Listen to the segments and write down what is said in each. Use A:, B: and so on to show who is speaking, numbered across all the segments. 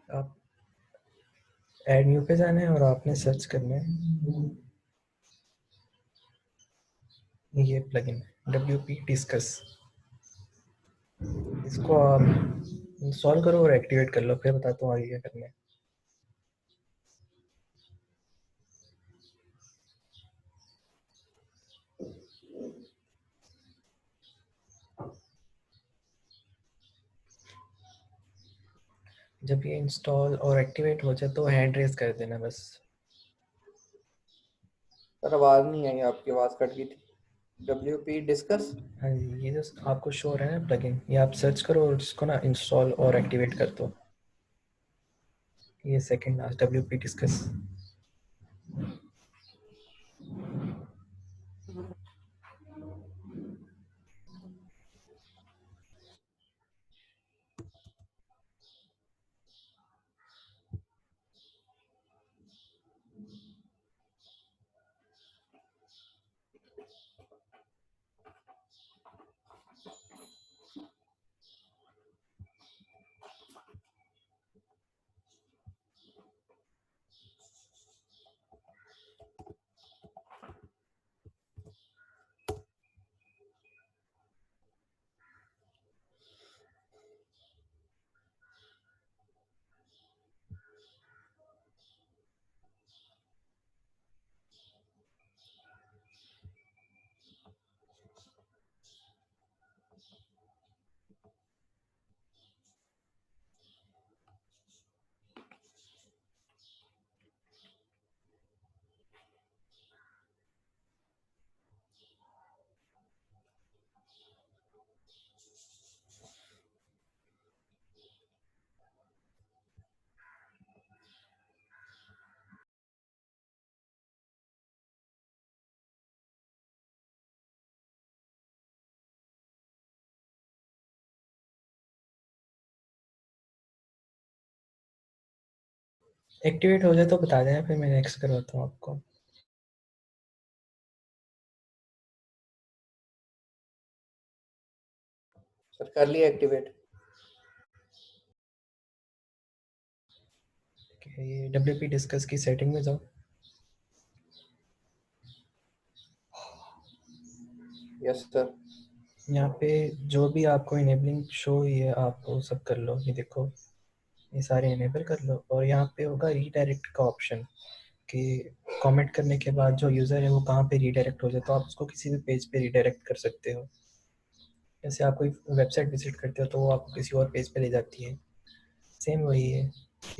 A: आप add new पे जाना है और आपने सर्च करना है ये प्लगइन WP डिस्कस। इसको आप इंस्टॉल करो और एक्टिवेट कर लो, फिर बताता हूँ आगे क्या करना है। जब ये इंस्टॉल और एक्टिवेट हो जाए तो हैंड रेज कर देना बस।
B: सर आवाज़ नहीं आई, आपकी आवाज़ कट गई थी। WP discuss.
A: हाँ जी, ये जो आपको शो हो रहा है ना प्लगइन, ये आप सर्च करो और इसको ना इंस्टॉल और एक्टिवेट कर दो। ये second last WP discuss. Activate हो जाए तो बता देना, फिर मैं नेक्स्ट करवाता हूँ आपको।
B: सर कर लिया एक्टिवेट।
A: ये WP डिस्कस की सेटिंग में जाओ।
B: Yes sir.
A: यहाँ पे जो भी आपको इनेबलिंग शो हुई है आप वो सब कर लो। ये देखो, ये सारे इनेबल कर लो और यहाँ पे होगा रीडायरेक्ट का ऑप्शन कि कमेंट करने के बाद जो यूज़र है वो कहाँ पे रीडायरेक्ट हो जाए, तो आप उसको किसी भी पेज पे रीडायरेक्ट कर सकते हो। जैसे आप कोई वेबसाइट विजिट करते हो तो वो आपको किसी और पेज पे ले जाती है, सेम वही है।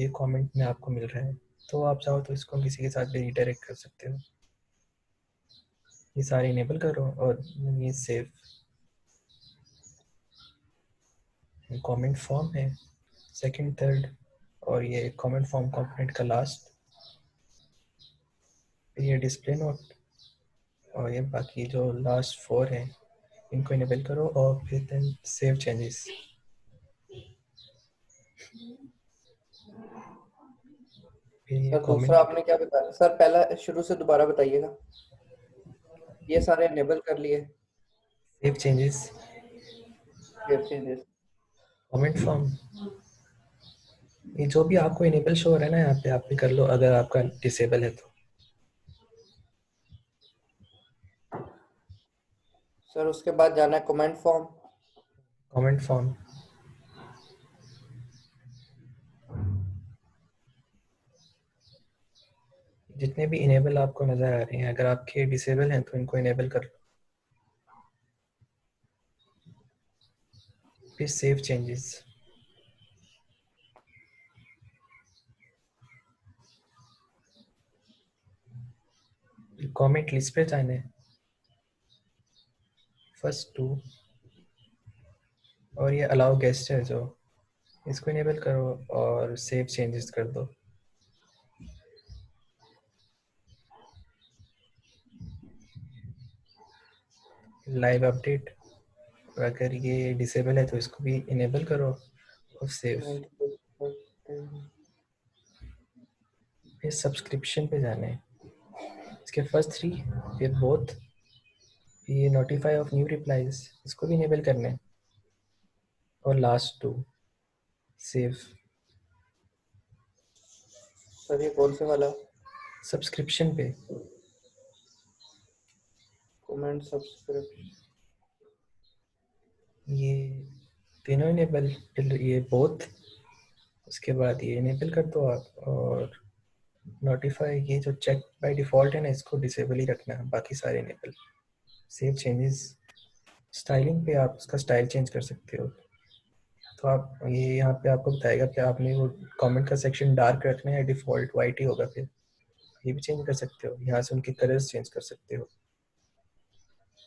A: ये कमेंट में आपको मिल रहा है, तो आप चाहो तो इसको किसी के साथ भी रीडायरेक्ट कर सकते हो। ये सारे इनेबल करो और ये सेव कमेंट फॉर्म है सेकंड थर्ड, और ये कमेंट फॉर्म कंपोनेंट का लास्ट, फिर ये डिस्प्ले नोट, और ये बाकी जो लास्ट 4 है इनको इनेबल करो और फिर देन सेव चेंजेस। फिर ये
B: सर दूसरा
A: कमेंट
B: आपने क्या बताया सर, पहला शुरू से दोबारा बताइएगा। ये सारे इनेबल कर लिए।
A: Save changes
B: save changes.
A: Comment form, ये जो भी आपको इनेबल शो हो रहा है ना यहाँ पे आप भी कर लो अगर आपका डिसेबल है तो।
B: सर उसके बाद जाना है कमेंट फॉर्म।
A: कमेंट फॉर्म जितने भी इनेबल आपको नज़र आ रहे हैं अगर आपके डिसेबल हैं तो इनको इनेबल कर लो, फिर सेव चेंजेस। कमेंट लिस्ट पे जाना है फर्स्ट 2, और ये अलाउ गेस्ट है जो, इसको इनेबल करो और सेव चेंजेस कर दो। लाइव अपडेट, अगर ये डिसेबल है तो इसको भी इनेबल करो और सेव। फिर सब्सक्रिप्शन पे जाना है, इसके फर्स्ट 3, फिर बोथ, ये नोटिफाई ऑफ न्यू रिप्लाईज इसको भी इनेबल करना है और लास्ट 2 सेव।
B: सर ये कौन से वाला?
A: सब्सक्रिप्शन पे
B: कमेंट सब्सक्रिप्शन।
A: ये तीनों इनेबल, ये बोथ, उसके बाद ये इनेबल कर दो आप, और नोटिफाई ये जो चेक बाय डिफ़ॉल्ट है ना, इसको डिसेबल ही रखना है, बाकी सारे इनेबल। सेव चेंजेस, स्टाइलिंग पे आप उसका स्टाइल चेंज कर सकते हो। तो आप ये यहाँ पे आपको बताएगा कि आपने वो कमेंट का सेक्शन डार्क रखना है या डिफ़ॉल्ट वाइट ही होगा, फिर ये भी चेंज कर सकते हो। यहाँ से उनके कलर्स चेंज कर सकते हो।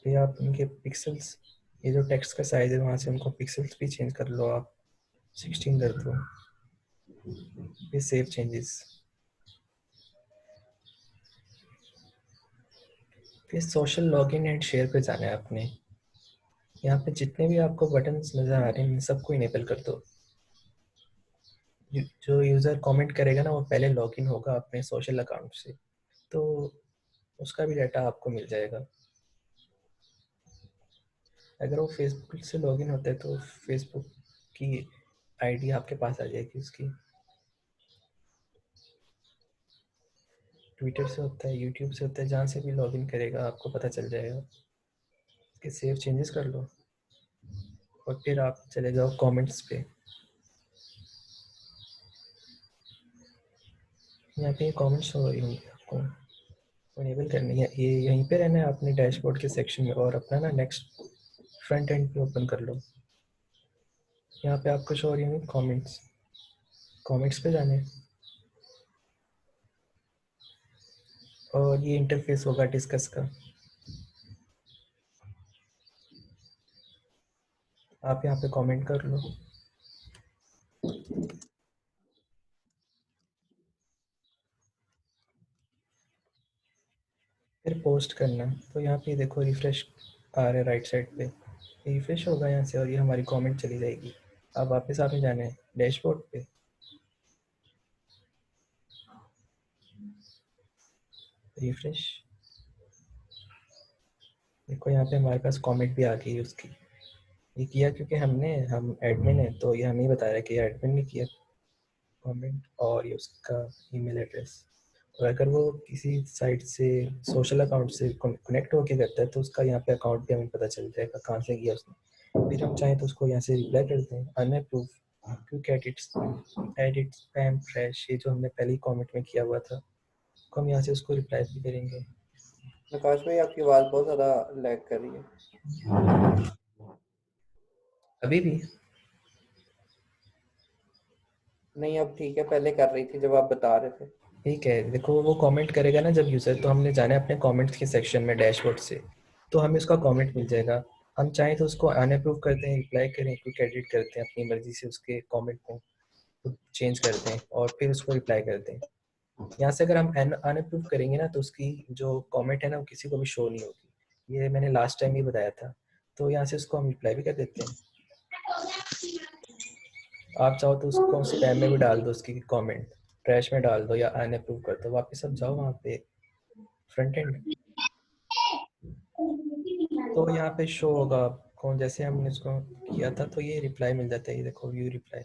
A: फिर आप उनके पिक्सल्स, ये जो टेक्स्ट का साइज़ है वहाँ से उनको पिक्सल्स भी चेंज कर लो आप, 16 कर दो। फिर सेव चेंजेस, फिर सोशल लॉगिन एंड शेयर पे जाना है आपने। यहाँ पे जितने भी आपको बटन्स नज़र आ रहे हैं इन सबको इनेबल कर दो। जो यूज़र कमेंट करेगा ना वो पहले लॉगिन होगा अपने सोशल अकाउंट से, तो उसका भी डाटा आपको मिल जाएगा। अगर वो फेसबुक से लॉगिन होता है तो फेसबुक की आईडी आपके पास आ जाएगी उसकी। ट्विटर से होता है, यूट्यूब से होता है, जहाँ से भी लॉगिन करेगा आपको पता चल जाएगा। इसके सेव चेंजेस कर लो और फिर आप चले जाओ कमेंट्स पे। यहाँ पे कमेंट्स हो रही होंगी आपको, इनेबल करनी है। ये यहीं पे रहना है अपने डैशबोर्ड के सेक्शन में, और अपना ना नेक्स्ट फ्रंट एंड पे ओपन कर लो। यहाँ पे आपको शो हो रही होंगी कमेंट्स, कमेंट्स पे जाने, और ये इंटरफेस होगा डिस्कस का। आप यहाँ पे कमेंट कर लो, फिर पोस्ट करना। तो यहाँ पे देखो रिफ्रेश आ रहा है राइट साइड पे, रिफ्रेश होगा यहाँ से और ये हमारी कमेंट चली जाएगी। अब वापस आपने जाना है डैशबोर्ड पे, रिफ्रेश, देखो यहाँ पे हमारे पास कमेंट भी आ गई है उसकी। ये किया क्योंकि हम एडमिन है, तो ये हमें बता रहा है कि एडमिन ने किया कमेंट, और ये उसका ईमेल एड्रेस। और अगर वो किसी साइट से, सोशल अकाउंट से कनेक्ट होके करता है तो उसका यहाँ पे अकाउंट भी हमें पता चल जाएगा कहाँ से किया उसने। फिर हम चाहें तो उसको यहाँ से रिप्लाई कर दें unapprove quick edit spam trash, ये जो हमने पहले ही कमेंट में किया हुआ था, तो हम यहाँ से उसको रिप्लाई भी करेंगे।
B: नकाश भाई आपकी आवाज़ बहुत ज़्यादा लैग कर रही है।
A: अभी भी
B: नहीं अब ठीक है, पहले कर रही थी जब आप बता रहे थे।
A: ठीक है। देखो वो कमेंट करेगा ना जब यूज़र, तो हमने जाना है अपने कमेंट्स के सेक्शन में डैशबोर्ड से, तो हमें उसका कमेंट मिल जाएगा। हम चाहें तो उसको अनअप्रूव करते हैं, रिप्लाई करें, क्विक एडिट करते हैं, अपनी मर्जी से उसके कमेंट को चेंज करते हैं और फिर उसको रिप्लाई करते हैं। यहाँ से अगर हम अनअप्रूव करेंगे ना तो उसकी जो कमेंट है ना वो किसी को भी शो नहीं होगी। ये मैंने लास्ट टाइम ही बताया था। तो यहाँ से उसको हम रिप्लाई भी कर देते हैं। आप चाहो तो उसको स्पैम में भी डाल दो, उसकी कमेंट ट्रैश में डाल दो या अनअप्रूव कर दो। वापस अब जाओ वहाँ पे फ्रंट एंड, तो यहाँ पे शो होगा आपको जैसे हमने इसको किया था, तो ये रिप्लाई मिल जाता है। ये देखो व्यू रिप्लाई,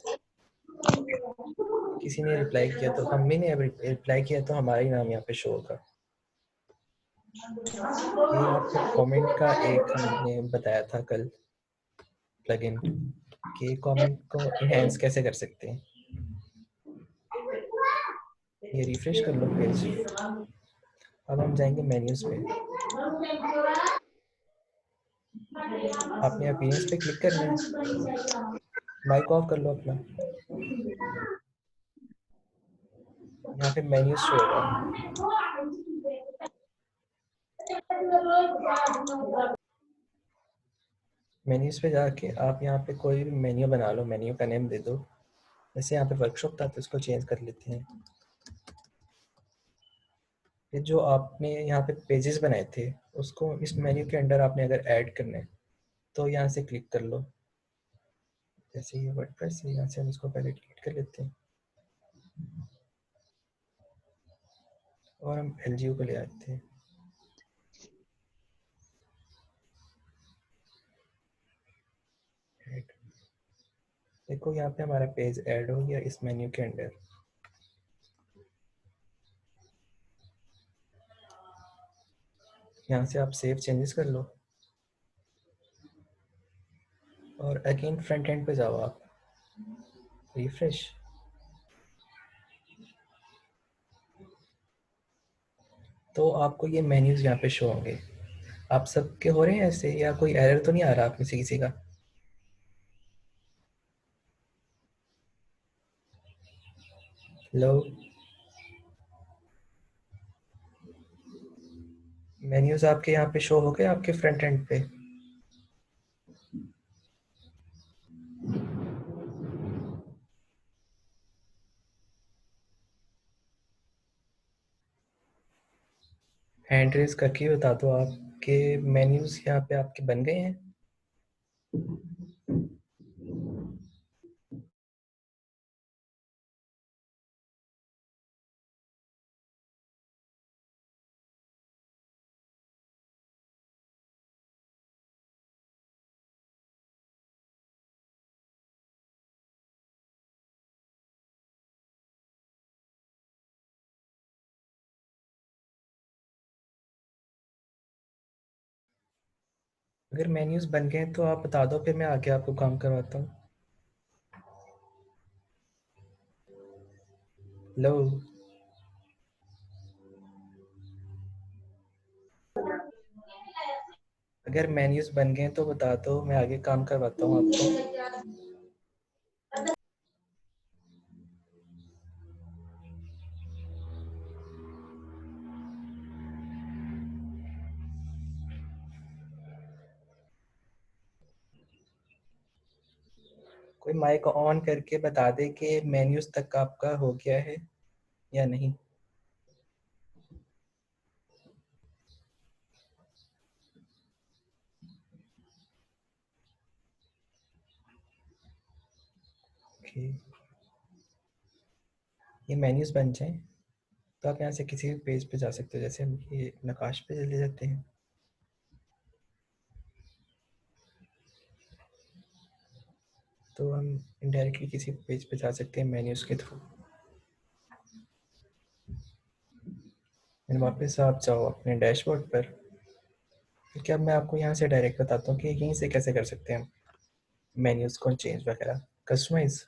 A: किसी ने रिप्लाई किया तो हमने ने रिप्लाई किया तो हमारा ही नाम यहाँ पे शो होगा। ये यहाँ पे कमेंट का एक हमने बताया था कल प्लगइन, कि कमेंट को इनहेंस कैसे कर सकते हैं। ये रिफ्रेश कर लो पेज। अब हम जाएंगे मेन्यूज पे, आपने अपीयरेंस पे क्लिक करना है, माइक ऑफ कर लो अपना। यहाँ पे मेन्यूज शो होगा, मेन्यूज पे जाके आप यहाँ पे कोई भी मेन्यू बना लो, मेन्यू का नेम दे दो। जैसे यहाँ पे वर्कशॉप था तो इसको चेंज कर लेते हैं। फिर जो आपने यहाँ पे पेजेस बनाए थे उसको इस मेन्यू के अंदर आपने अगर ऐड करना है तो यहाँ से क्लिक कर लो। जैसे ये वर्डप्रेस है, यहाँ से हम इसको पहले डिलीट कर लेते हैं और हम एलजीओ को ले आते हैं। देखो यहाँ पे हमारा पेज ऐड हो गया इस मेन्यू के अंदर। यहाँ से आप सेव चेंजेस कर लो और अगेन फ्रंट एंड पे जाओ आप, रिफ्रेश। तो आपको ये मेन्यूज यहाँ पे शो होंगे। आप सबके हो रहे हैं ऐसे, या कोई एरर तो नहीं आ रहा आप में से किसी का? लो, मेन्यूज आपके यहाँ पे शो हो गए आपके फ्रंट एंड पे? हैंड रेज करके बता दो आपके मेन्यूज यहाँ पे आपके बन गए हैं। अगर मेन्यूज बन गए तो आप बता दो, फिर मैं आगे आपको काम करवाता हूँ। लो, अगर मेन्यूज बन गए तो बता दो, मैं आगे काम करवाता हूँ आपको। कोई माइक ऑन करके बता दे कि मेन्यूज तक आपका हो गया है या नहीं। ओके, ये मेन्यूज बन जाए तो आप यहाँ से किसी भी पेज पे जा सकते हो। जैसे हम ये नकाश पे चले जाते हैं, तो हम इनडायरेक्टली किसी पेज पे जा सकते हैं मेन्यूज के थ्रू। वापस आप जाओ अपने डैशबोर्ड पर। फिर क्या, मैं आपको यहाँ से डायरेक्ट बताता हूँ कि यहीं से कैसे कर सकते हैं हम मेन्यूज को चेंज वगैरह, कस्टमाइज।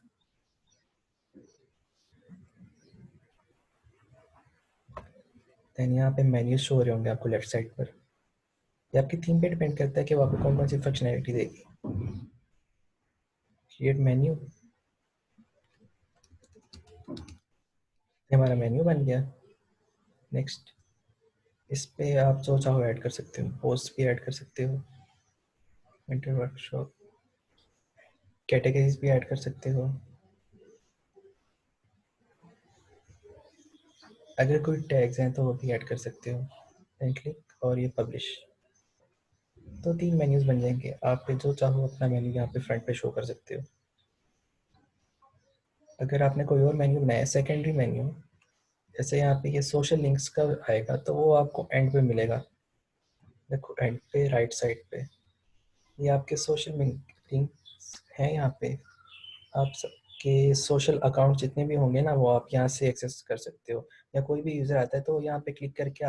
A: देन यहाँ पे मेन्यूज शो हो रहे होंगे आपको लेफ्ट साइड पर। ये आपकी थीम पे डिपेंड करता है कि वो आपको कौन कौन सी फंक्शनैलिटी देगी। क्रिएट मेन्यू, हमारा मेन्यू बन गया। नेक्स्ट, इस पे आप जो चाहो ऐड कर सकते हो, पोस्ट भी ऐड कर सकते हो, विंटर वर्कशॉप, कैटेगरीज भी ऐड कर सकते हो। अगर कोई टैग्स हैं तो वो भी ऐड कर सकते हो। देन क्लिक और ये पब्लिश। तो 3 मेन्यूज बन जाएंगे। आप पे जो चाहो अपना मेन्यू यहाँ पे फ्रंट पे शो कर सकते हो। अगर आपने कोई और मेन्यू बनाया, सेकेंडरी मेन्यू, जैसे यहाँ पे ये सोशल लिंक्स का आएगा, तो वो आपको एंड पे मिलेगा। देखो एंड पे राइट साइड पे ये आपके सोशल लिंक्स हैं। यहाँ पे आप सबके सोशल अकाउंट जितने भी होंगे ना, वो आप यहाँ से एक्सेस कर सकते हो। या कोई भी यूज़र आता है तो यहाँ पे क्लिक करके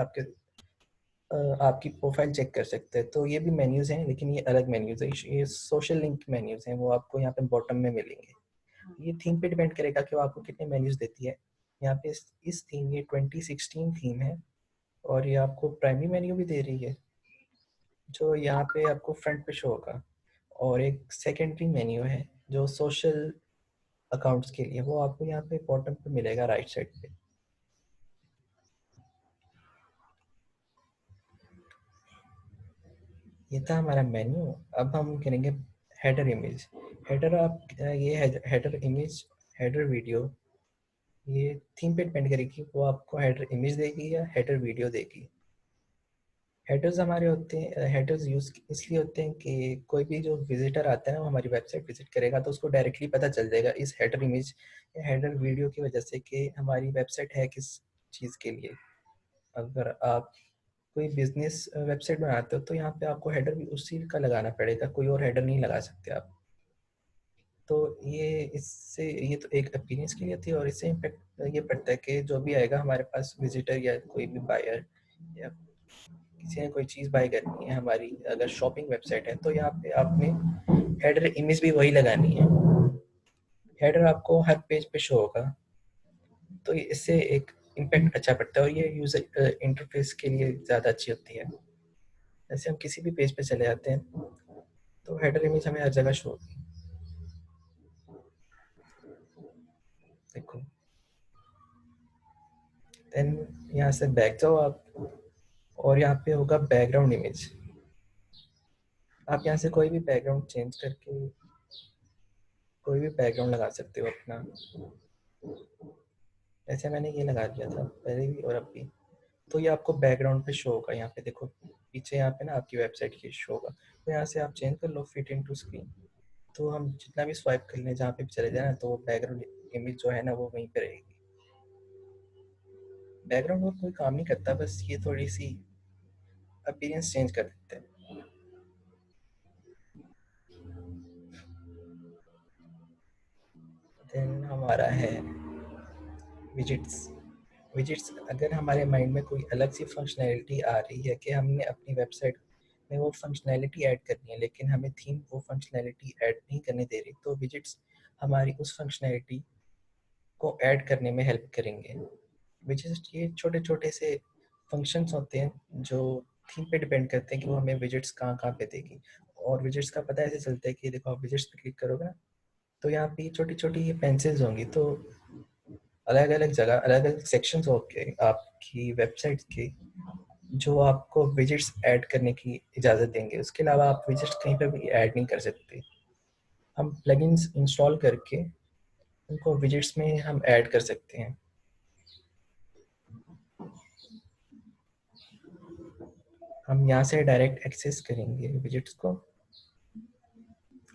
A: आपकी प्रोफाइल चेक कर सकते हैं। तो ये भी मेन्यूज़ हैं, लेकिन ये अलग मेन्यूज़ है। ये सोशल लिंक मेन्यूज़ हैं, वो आपको यहाँ पे बॉटम में मिलेंगे। ये थीम पे डिपेंड करेगा कि वो आपको कितने मेन्यूज़ देती है। यहाँ पे इस थीम, ये 2016 थीम है और ये आपको प्राइमरी मेन्यू भी दे रही है, जो यहाँ पे आपको फ्रंट पे शो होगा। और एक सेकेंडरी मेन्यू है जो सोशल अकाउंट्स के लिए, वो आपको यहाँ पे बॉटम पे मिलेगा राइट साइड पे। ये था हमारा मेन्यू। अब हम करेंगे हेडर इमेज। हेडर आप ये हेडर इमेज, हेडर वीडियो, ये थीम पे डिपेंड करेगी वो आपको हेडर इमेज देगी या हेडर वीडियो देगी। हेडर्स हमारे होते हैं, हेडर्स यूज़ इसलिए होते हैं कि कोई भी जो विजिटर आता है ना, वो हमारी वेबसाइट विजिट करेगा तो उसको डायरेक्टली पता चल जाएगा इस हेडर इमेज या हेडर वीडियो की वजह से कि हमारी वेबसाइट है किस चीज़ के लिए। अगर आप कोई बिजनेस वेबसाइट बनाते हो तो यहाँ पे आपको हेडर भी उसी का लगाना पड़ेगा, कोई और हेडर नहीं लगा सकते आप। तो ये इससे, ये तो एक अपीयरेंस के लिए थी, और इससे इम्पैक्ट ये पड़ता है कि जो भी आएगा हमारे पास विजिटर या कोई भी बायर या किसी ने कोई चीज़ बाय करनी है हमारी, अगर शॉपिंग वेबसाइट है, तो यहाँ पे आपने हेडर इमेज भी वही लगानी है। हेडर आपको हर पेज पे शो होगा, तो इससे एक इम्पैक्ट अच्छा पड़ता है और ये यूज़र इंटरफेस के लिए ज़्यादा अच्छी होती है। जैसे हम किसी भी पेज पे चले जाते हैं तो हेडर इमेज हमें हर जगह शो होगी। देखो, देन यहाँ से बैक जाओ आप, और यहाँ पे होगा बैकग्राउंड इमेज। आप यहाँ से कोई भी बैकग्राउंड चेंज करके कोई भी बैकग्राउंड लगा सकते हो अपना। ऐसे मैंने ये लगा दिया था पहले भी और अब भी, तो ये आपको बैकग्राउंड पे शो होगा। यहाँ पे देखो, पीछे यहाँ पे ना आपकी वेबसाइट की शो होगा, तो यहाँ से आप चेंज कर लो फिट इन टू स्क्रीन। तो हम जितना भी स्वाइप कर लें, जहाँ पे भी चले जाए ना, तो बैकग्राउंड इमेज जो है ना वो वहीं पे रहेगी। बैकग्राउंड और कोई काम नहीं करता, बस ये थोड़ी सी अपीयरेंस चेंज कर देते हैं। देन हमारा है विजिट्स। विजिट्स, अगर हमारे माइंड में कोई अलग सी फंक्शनैलिटी आ रही है कि हमने अपनी वेबसाइट में वो फंक्शनैलिटी ऐड करनी है, लेकिन हमें थीम वो फंक्शनैलिटी ऐड नहीं करने दे रही, तो विजिट्स हमारी उस फंक्शनैलिटी को ऐड करने में हेल्प करेंगे। विजिट्स ये छोटे छोटे से फंक्शंस होते हैं जो थीम पे डिपेंड करते हैं कि वो हमें विजिट्स कहाँ कहाँ पे देगी। और विजिट्स का पता ऐसे चलता है कि देखो, आप विजिट्स पे क्लिक करोगे ना, तो यहाँ पे छोटी छोटी ये पेंसिल्स होंगी, तो अलग अलग जगह अलग अलग सेक्शंस होंगे आपकी वेबसाइट के, जो आपको विजिट्स ऐड करने की इजाज़त देंगे। उसके अलावा आप विजिट्स कहीं पर भी ऐड नहीं कर सकते। हम प्लगइन्स इंस्टॉल करके उनको विजिट्स में हम ऐड कर सकते हैं। हम यहाँ से डायरेक्ट एक्सेस करेंगे विजिट्स को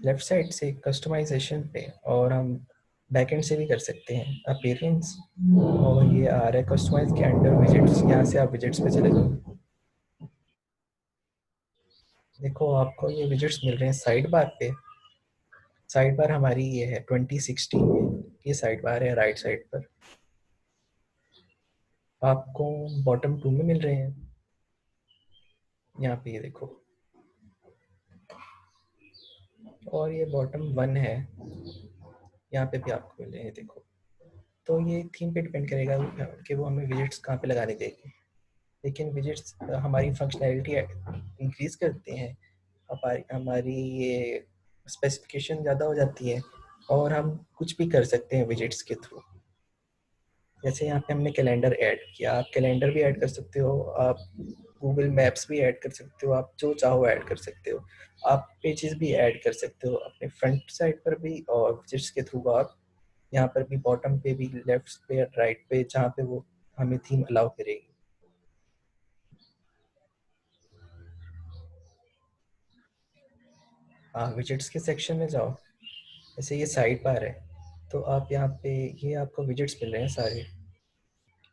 A: लेफ्ट साइड से कस्टमाइजेशन पे, और हम बैकएंड से भी कर सकते हैं अपीयरेंस। और ये आ रहा है कस्टमाइज के अंडर विजिट्स, यहाँ से आप विजिट्स पे चले जाओ। देखो, आपको ये विजिट्स मिल रहे हैं साइड बार पे। साइड बार हमारी ये है 2016 में, ये साइड बार है राइट साइड पर। आपको बॉटम 2 में मिल रहे हैं, यहाँ पे ये देखो। और ये बॉटम 1 है, यहाँ पे भी आपको मिल रहे हैं, देखो। तो ये थीम पे डिपेंड करेगा कि वो हमें विजिट्स कहाँ पे लगाने देगी। लेकिन विजिट्स हमारी फंक्शनैलिटी इंक्रीज करते हैं, हमारी हमारी ये स्पेसिफिकेशन ज़्यादा हो जाती है, और हम कुछ भी कर सकते हैं विजिट्स के थ्रू। जैसे यहाँ पे हमने कैलेंडर ऐड किया, आप कैलेंडर भी ऐड कर सकते हो, आप गूगल मैप्स भी ऐड कर सकते हो, आप जो चाहो ऐड कर सकते हो। आप पेजेस भी ऐड कर सकते हो अपने फ्रंट साइड पर भी, और विजिट्स के थ्रू आप यहाँ पर भी बॉटम पे भी, लेफ्ट पे या राइट पे, जहाँ पे वो हमें थीम अलाउ करेगी। हाँ, विजिट्स के सेक्शन में जाओ। जैसे ये साइड बार है, तो आप यहाँ पे, ये आपको विजिट्स मिल रहे हैं सारे,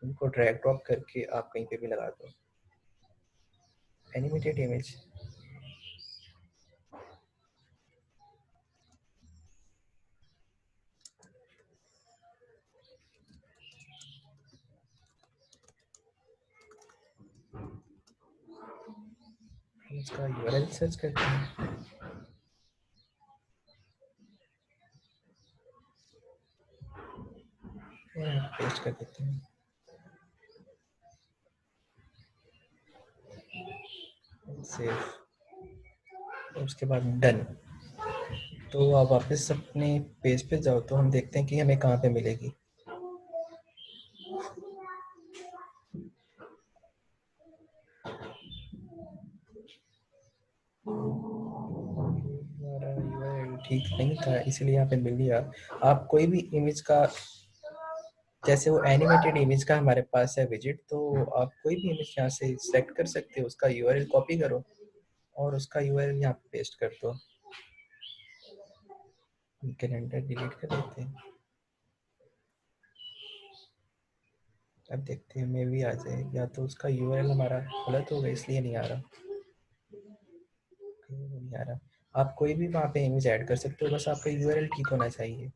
A: इनको ड्रैग ड्रॉप करके आप कहीं पे भी लगा दो। एनिमेटेड इमेज, इसका यूआरएल सर्च करते हैं, और पेस्ट कर देते हैं, सेव, और उसके बाद डन। तो आप वापस अपने पेज पे जाओ, तो हम देखते हैं कि हमें कहाँ पे मिलेगी। हमारा यूआरएल ठीक नहीं था, इसीलिए यहाँ पे मिल गया। आप कोई भी इमेज का, जैसे वो एनिमेटेड इमेज का हमारे पास है विजिट, तो आप कोई भी इमेज यहाँ से सेलेक्ट कर सकते हो, उसका यूआरएल कॉपी करो और उसका यूआरएल यहाँ पे पेस्ट कर दो। कैलेंडर डिलीट कर देते हैं। अब देखते हैं, मे भी आ जाए, या तो उसका यूआरएल हमारा गलत होगा इसलिए नहीं आ रहा। नहीं आ रहा। आप कोई भी वहाँ पे इमेज ऐड कर सकते हो, बस आपका यूआरएल ठीक होना चाहिए।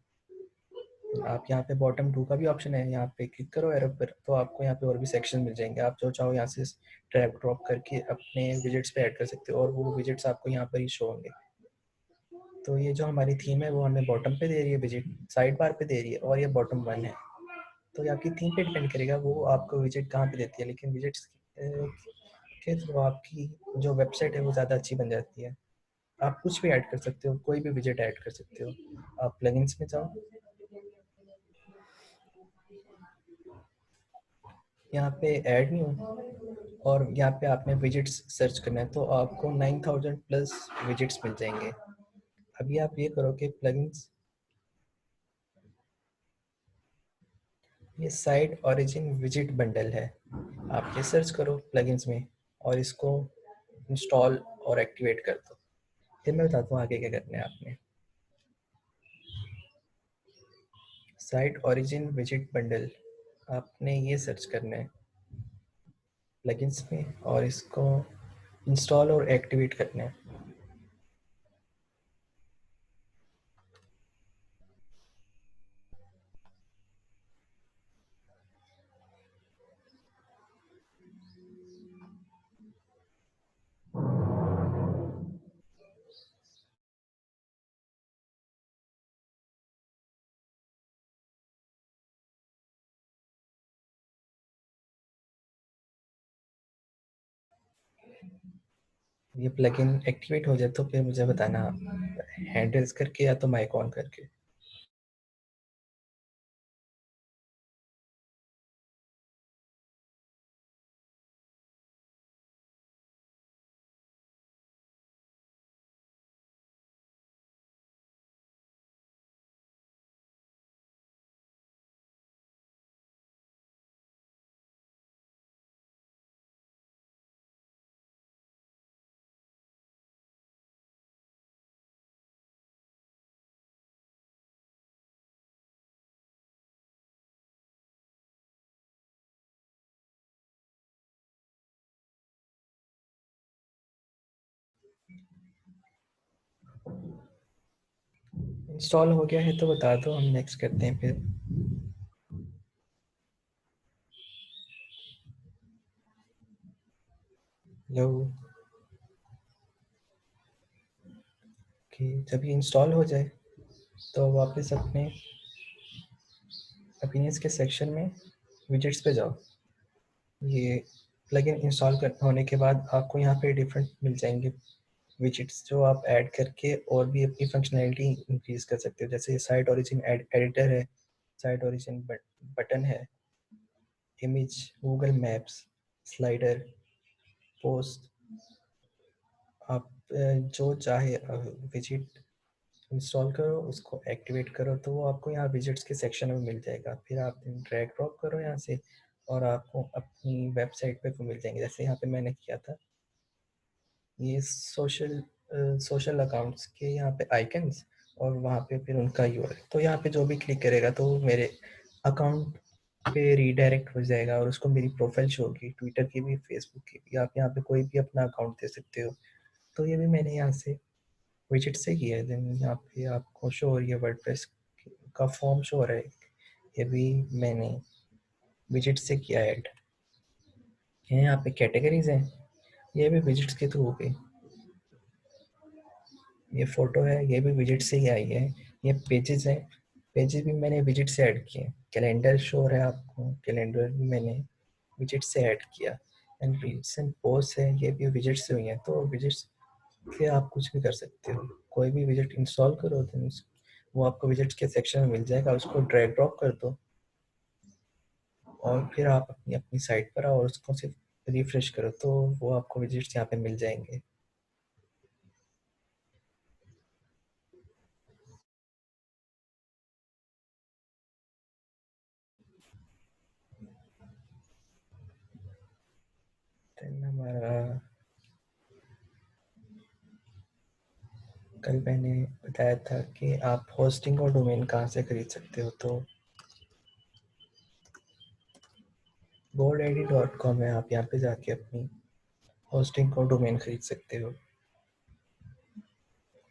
A: आप यहाँ पे बॉटम 2 का भी ऑप्शन है, यहाँ पे क्लिक करो एरो पर, तो आपको यहाँ पे और भी सेक्शन मिल जाएंगे। आप जो चाहो यहाँ से ड्रैग ड्रॉप करके अपने विजिट्स पे ऐड कर सकते हो और वो विजिट्स आपको यहाँ पर ही शो होंगे। तो ये जो हमारी थीम है वो हमें बॉटम पे दे रही है विजिट, साइड बार पे दे रही है, और ये बॉटम 1 है। तो ये आपकी थीम पे डिपेंड करेगा वो आपको विजिट कहाँ पे देती है, लेकिन विजिट्स के थ्रू आपकी जो वेबसाइट है वो ज़्यादा अच्छी बन जाती है। आप कुछ भी ऐड कर सकते हो, कोई भी विजिट ऐड कर सकते हो। आप प्लगइन्स में जाओ, यहाँ पे ऐड न्यू, और यहाँ पे आपने विजिट्स सर्च करना है तो आपको 9000 प्लस विजिट्स मिल जाएंगे। अभी आप ये करो कि प्लगइन्स, ये साइट ओरिजिन विजिट बंडल है, आप ये सर्च करो प्लगइन्स में और इसको इंस्टॉल और एक्टिवेट कर दो। फिर मैं बताता हूँ आगे क्या करना है आपने। साइट ओरिजिन विजिट बंडल आपने ये सर्च करना है प्लगइन्स में और इसको इंस्टॉल और एक्टिवेट करना है। ये प्लगइन एक्टिवेट हो जाए तो फिर मुझे बताना, हैंडल्स करके या तो माइक ऑन करके। इंस्टॉल हो गया है तो बता दो, हम नेक्स्ट करते हैं फिर। लो कि जब ये इंस्टॉल हो जाए तो वापस अपने ओपिनियंस के सेक्शन में विजेट्स पे जाओ। ये प्लगइन इंस्टॉल कर होने के बाद आपको यहाँ पे डिफरेंट मिल जाएंगे विजेट्स जो आप ऐड करके और भी अपनी फंक्शनैलिटी इंक्रीज कर सकते हो। जैसे साइट ओरिजिन एडिटर है, साइट ओरिजिन बटन है, image, Google maps, slider, post, आप जो चाहे विजिट इंस्टॉल करो, उसको एक्टिवेट करो तो वो आपको यहाँ विजिट्स के सेक्शन में मिल जाएगा। फिर आप ड्रैग ड्रॉप करो यहाँ से और आपको अपनी वेबसाइट पे वो मिल जाएंगे। जैसे यहाँ पे मैंने किया था, ये सोशल अकाउंट्स के यहाँ पे आइकन्स और वहाँ पे फिर उनका यूआरएल, तो यहाँ पे जो भी क्लिक करेगा तो मेरे अकाउंट पे रीडायरेक्ट हो जाएगा और उसको मेरी प्रोफाइल शो होगी, ट्विटर की भी, फेसबुक की भी। आप यहाँ पे कोई भी अपना अकाउंट दे सकते हो। तो ये भी मैंने यहाँ से विजिट से किया है। देन यहाँ पे आपको शो हो रही है वर्डप्रेस का फॉर्म शो हो रहा है, ये भी मैंने विजिट से किया ऐड। यहाँ पे कैटेगरीज हैं, ये भी विजिट्स के थ्रू हो गई। ये फोटो है, ये भी विजिट से ही आई है। ये पेजेस है, पेजेस भी मैंने विजिट से ऐड किए। कैलेंडर शो हो रहा है आपको, कैलेंडर भी मैंने विजिट से ऐड किया। एंड रिसेंट पोस्ट है, ये भी विजिट से हुई है। तो विजिट्स से आप कुछ भी कर सकते हो, कोई भी विजिट इंस्टॉल करो तो वो आपको विजिट्स के सेक्शन में मिल जाएगा, उसको ड्रैग ड्रॉप कर दो और फिर आप अपनी अपनी साइट पर आओ और उसको सिर्फ रिफ्रेश करो तो वो आपको विजिट्स यहाँ पे मिल जाएंगे। देन हमारा, कल मैंने बताया था कि आप होस्टिंग और डोमेन कहाँ से खरीद सकते हो। तो GoDaddy.com है, आप यहाँ पे जाके अपनी होस्टिंग और डोमेन खरीद सकते हो।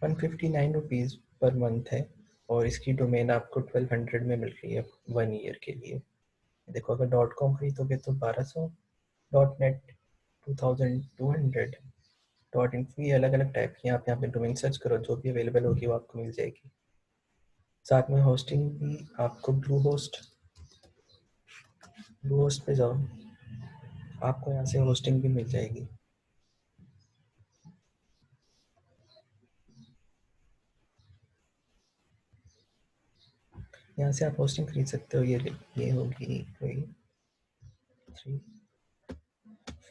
A: 159 रुपीज़ पर मंथ है। और इसकी डोमेन आपको 1200 में मिल रही है 1 ईयर के लिए। देखो अगर .com खरीदोगे तो 1200, .net 2200, .info, ये अलग अलग टाइप की आप यहाँ पे डोमेन सर्च करो, जो भी अवेलेबल होगी वो आपको मिल जाएगी। साथ में होस्टिंग भी आपको ब्लू होस्ट पे जाओ, आपको यहाँ से होस्टिंग भी मिल जाएगी। यहाँ से आप होस्टिंग खरीद सकते हो। ये होगी कोई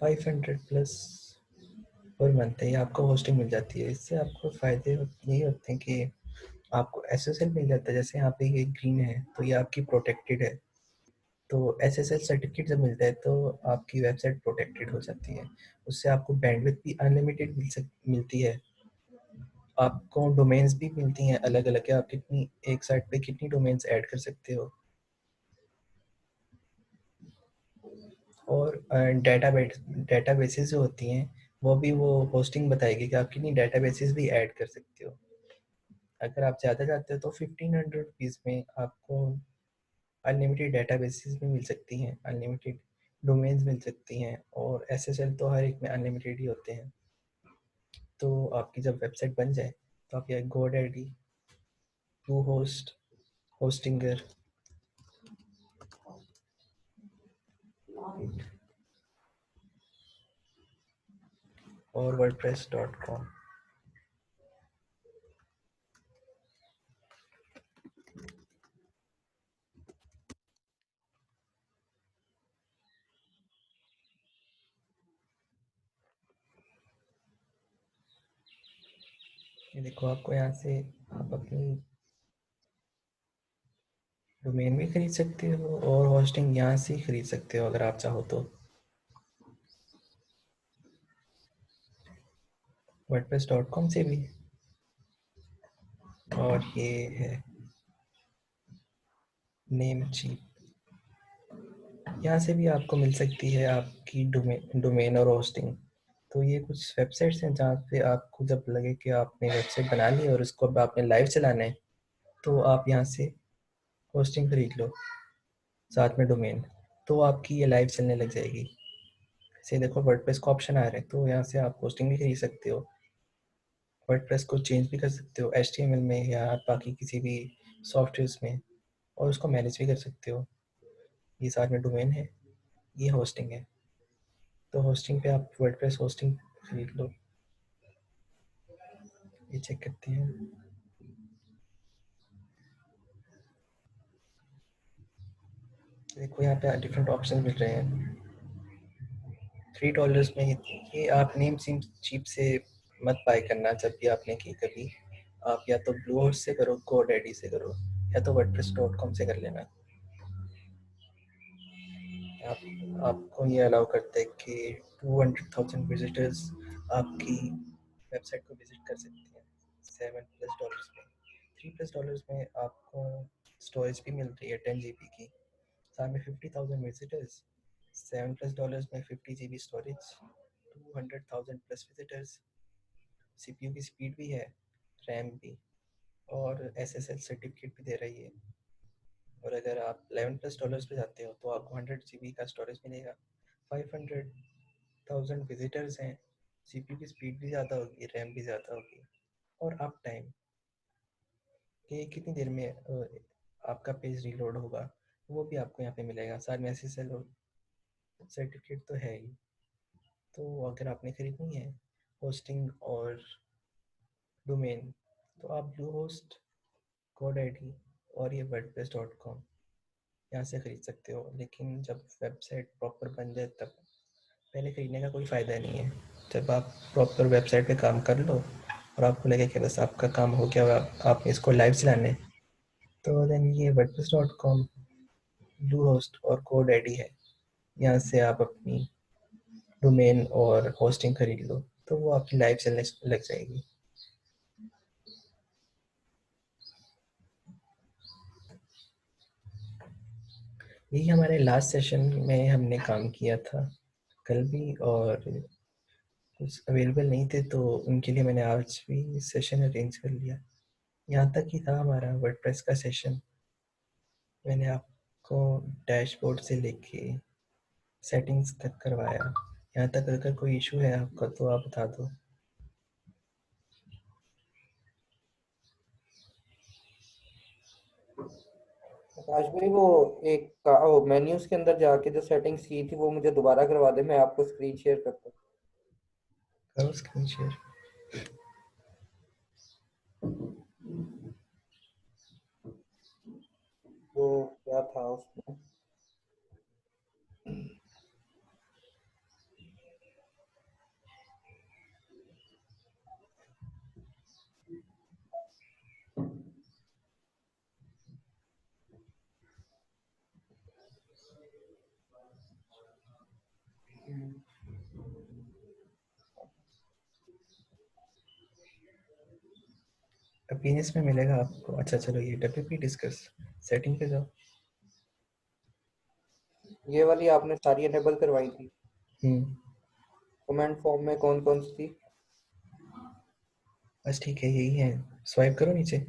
A: 500 प्लस पर मंथ है, ये आपको होस्टिंग मिल जाती है। इससे आपको फ़ायदे यही होते हैं कि आपको एसएसएल मिल जाता है। जैसे यहाँ पे ये ग्रीन है तो ये आपकी प्रोटेक्टेड है, तो एसएसएल सर्टिफिकेट जब मिलता है तो आपकी वेबसाइट प्रोटेक्टेड हो जाती है। उससे आपको बैंडविड्थ भी अनलिमिटेड मिलती है। आपको डोमेन्स भी मिलती हैं अलग अलग के, आप कितनी एक साइट पे कितनी डोमेन्स ऐड कर सकते हो। और डेटाबेसेस जो होती हैं वो भी वो होस्टिंग बताएगी कि आप कितनी डेटाबेसेस भी ऐड कर सकते हो। अगर आप ज़्यादा चाहते हो तो 1500 रुपीज़ में आपको अनलिमिटेड डेटाबेसेस भी मिल सकती हैं, अनलिमिटेड डोमेन्स मिल सकती हैं, और एसएसएल तो हर एक में अनलिमिटेड ही होते हैं। तो आपकी जब वेबसाइट बन जाए तो आप ये GoDaddy, ब्लूहोस्ट, होस्टिंगर और wordpress.com, ये देखो आपको यहाँ से आप अपनी डोमेन भी खरीद सकते हो और होस्टिंग यहाँ से ही खरीद सकते हो अगर आप चाहो तो। wordpress.com से भी। और ये है नेमचीप, यहाँ से भी आपको मिल सकती है आपकी डोमेन और होस्टिंग। तो ये कुछ वेबसाइट्स हैं जहाँ पे आपको जब लगे कि आपने वेबसाइट बना ली और उसको अब आपने लाइव चलाना है तो आप यहाँ से होस्टिंग खरीद लो साथ में डोमेन, तो आपकी ये लाइव चलने लग जाएगी। जैसे देखो वर्डप्रेस का ऑप्शन आ रहा है तो यहाँ से आप होस्टिंग भी खरीद सकते हो, वर्डप्रेस को चेंज भी कर सकते हो HTML में या बाकी किसी भी सॉफ्टवेयर में, और उसको मैनेज भी कर सकते हो। ये साथ में डोमेन है, ये होस्टिंग है। तो होस्टिंग पे आप वर्डप्रेस होस्टिंग खरीद लो। ये चेक करते हैं। देखो यहाँ पे डिफरेंट ऑप्शन मिल रहे हैं $3 में। ये आप नेम सिम चीप से मत बाय करना जब भी आपने की कभी। आप या तो ब्लूहोस्ट से करो, GoDaddy से करो, या तो wordpress.com से कर लेना। आपको ये अलाउ करता है कि 200,000 विजिटर्स आपकी वेबसाइट को विजिट कर सकते हैं $7+ में। $3+ में आपको स्टोरेज भी मिल रही है 10 GB की। साथ में 50,000 विजिटर्स, $7+ में 50 GB storage, 200,000 plus visitors, CPU की स्पीड भी है, रैम भी, और SSL सर्टिफिकेट भी दे रही है। और अगर आप $11+ पे जाते हो तो आपको 100 GB का स्टोरेज मिलेगा, 500,000 विजिटर्स हैं, CPU की स्पीड भी ज़्यादा होगी, रैम भी ज़्यादा होगी, और अप टाइम कि कितनी देर में आपका पेज रीलोड होगा वो भी आपको यहाँ पे मिलेगा। साथ में SSL सर्टिफिकेट तो है ही। तो अगर आपने खरीदनी है होस्टिंग और डोमेन तो आप ब्लू होस्ट, GoDaddy और ये wordpress.com यहाँ से ख़रीद सकते हो। लेकिन जब वेबसाइट प्रॉपर बन जाए तब, पहले ख़रीदने का कोई फ़ायदा नहीं है। जब आप प्रॉपर वेबसाइट पे काम कर लो और आपको लगे कि बस आपका काम हो गया, आप इसको लाइव चलाने, तो देन ये wordpress.com, ब्लू होस्ट और GoDaddy है। यहाँ से आप अपनी डोमेन और होस्टिंग खरीद लो तो वो आपकी लाइव चलने लग जाएगी। यही हमारे लास्ट सेशन में हमने काम किया था कल भी, और कुछ अवेलेबल नहीं थे तो उनके लिए मैंने आज भी सेशन अरेंज कर लिया। यहाँ तक ही था हमारा वर्डप्रेस का सेशन। मैंने आपको डैशबोर्ड से लेके सेटिंग्स तक करवाया। यहाँ तक अगर कोई इशू है आपका तो आप बता दो।
B: आकाश भाई वो वो मेन्यूज के अंदर जाके जो सेटिंग्स की थी वो मुझे दोबारा करवा दे, मैं आपको स्क्रीन शेयर करता हूँ।
A: करो स्क्रीन शेयर।
B: वो क्या था उसमें?
A: अपीनियंस में मिलेगा आपको। अच्छा चलो ये डब्ल्यूपी डिस्कस सेटिंग पे जाओ।
B: ये वाली आपने सारी एनेबल करवाई थी।
A: हम्म।
B: कमेंट फॉर्म में कौन कौन सी थी?
A: बस ठीक है यही है। स्वाइप करो नीचे।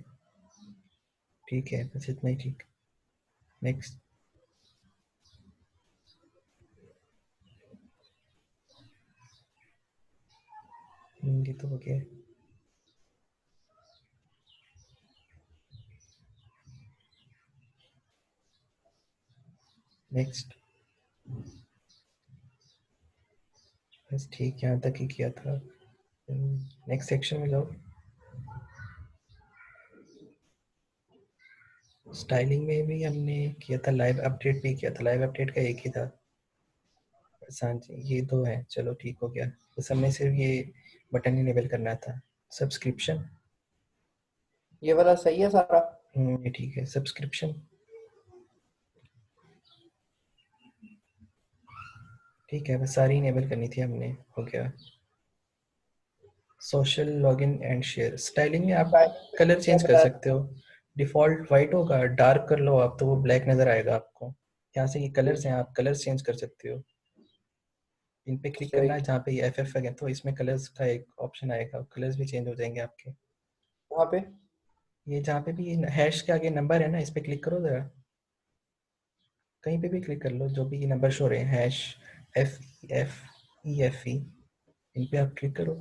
A: ठीक है बस इतना ही ठीक। नेक्स्ट। ये तो हो गया। नेक्स्ट। बस ठीक यहाँ तक ही किया था। नेक्स्ट सेक्शन में जाओ। स्टाइलिंग में भी हमने किया था, लाइव अपडेट भी किया था। लाइव अपडेट का एक ही था। बस हाँ जी ये दो है, चलो ठीक हो गया। बस हमने सिर्फ ये बटन इनेबल करना था। सब्सक्रिप्शन।
B: ये वाला सही है सारा?
A: ये ठीक है सब्सक्रिप्शन। ठीक है बस सारी इनेबल करनी थी हमने, हो गया। Social login and share. Styling में आप
B: टाइमिंग
A: कलर
B: क्या
A: चेंज कर
B: बताया?
A: सकते हो। डिफॉल्ट वाइट होगा, डार्क कर लो आप तो वो ब्लैक नजर आएगा आपको। यहाँ से ये कलर्स हैं, आप कलर्स चेंज कर सकते हो। इन पे क्लिक करना
B: सही।
A: है जहाँ पे ये एफ है तो इसमें कलर्स का एक ऑप्शन आएगा, कलर्स भी चेंज हो जाएंगे आपके।
B: वहाँ पे
A: ये जहाँ पे भी हैश के आगे नंबर है ना, इस पे क्लिक करो जरा। कहीं पे भी क्लिक कर लो, जो भी ये नंबर शो रहे हैं हैश एफ ई इन पे आप क्लिक करो।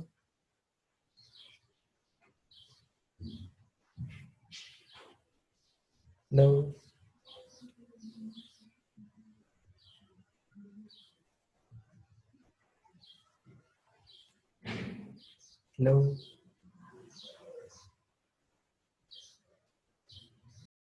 A: लो। लो।